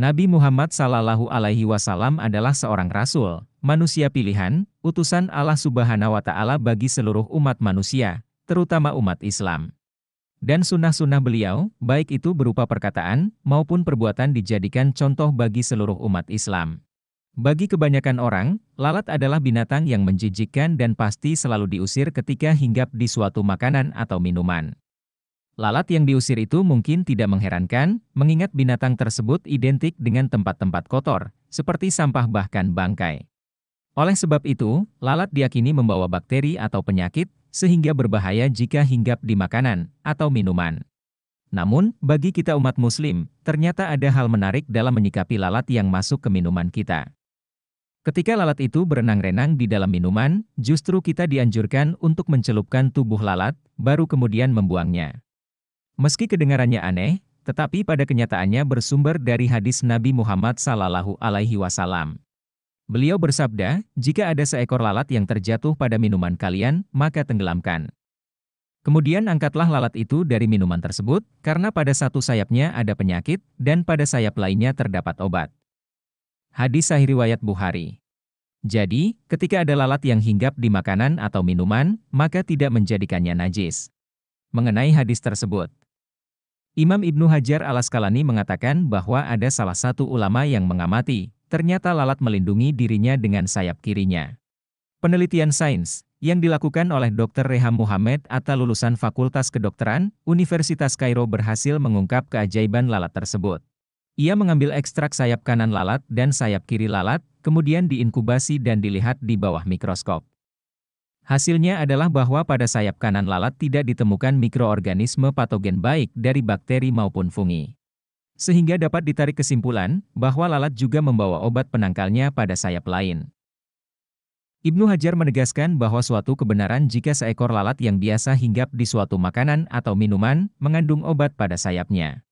Nabi Muhammad SAW adalah seorang rasul, manusia pilihan, utusan Allah Subhanahu wa Ta'ala bagi seluruh umat manusia, terutama umat Islam. Dan sunnah-sunnah beliau, baik itu berupa perkataan maupun perbuatan, dijadikan contoh bagi seluruh umat Islam. Bagi kebanyakan orang, lalat adalah binatang yang menjijikkan dan pasti selalu diusir ketika hinggap di suatu makanan atau minuman. Lalat yang diusir itu mungkin tidak mengherankan, mengingat binatang tersebut identik dengan tempat-tempat kotor, seperti sampah bahkan bangkai. Oleh sebab itu, lalat diyakini membawa bakteri atau penyakit, sehingga berbahaya jika hinggap di makanan atau minuman. Namun, bagi kita umat Muslim, ternyata ada hal menarik dalam menyikapi lalat yang masuk ke minuman kita. Ketika lalat itu berenang-renang di dalam minuman, justru kita dianjurkan untuk mencelupkan tubuh lalat, baru kemudian membuangnya. Meski kedengarannya aneh, tetapi pada kenyataannya bersumber dari hadis Nabi Muhammad SAW. Beliau bersabda, jika ada seekor lalat yang terjatuh pada minuman kalian, maka tenggelamkan. Kemudian angkatlah lalat itu dari minuman tersebut, karena pada satu sayapnya ada penyakit, dan pada sayap lainnya terdapat obat. Hadis sahih riwayat Bukhari. Jadi, ketika ada lalat yang hinggap di makanan atau minuman, maka tidak menjadikannya najis. Mengenai hadis tersebut, Imam Ibnu Hajar al-Asqalani mengatakan bahwa ada salah satu ulama yang mengamati, ternyata lalat melindungi dirinya dengan sayap kirinya. Penelitian sains yang dilakukan oleh Dr. Reham Muhammad Atta lulusan Fakultas Kedokteran, Universitas Kairo berhasil mengungkap keajaiban lalat tersebut. Ia mengambil ekstrak sayap kanan lalat dan sayap kiri lalat, kemudian diinkubasi dan dilihat di bawah mikroskop. Hasilnya adalah bahwa pada sayap kanan lalat tidak ditemukan mikroorganisme patogen baik dari bakteri maupun fungi. Sehingga dapat ditarik kesimpulan bahwa lalat juga membawa obat penangkalnya pada sayap lain. Ibnu Hajar menegaskan bahwa suatu kebenaran jika seekor lalat yang biasa hinggap di suatu makanan atau minuman mengandung obat pada sayapnya.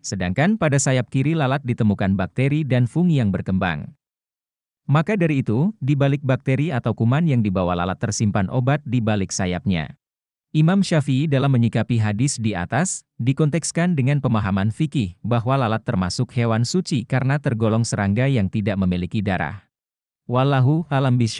Sedangkan pada sayap kiri lalat ditemukan bakteri dan fungi yang berkembang. Maka dari itu, di balik bakteri atau kuman yang dibawa lalat tersimpan obat di balik sayapnya. Imam Syafi'i dalam menyikapi hadis di atas, dikontekskan dengan pemahaman fikih bahwa lalat termasuk hewan suci karena tergolong serangga yang tidak memiliki darah. Wallahu a'lam bishawab.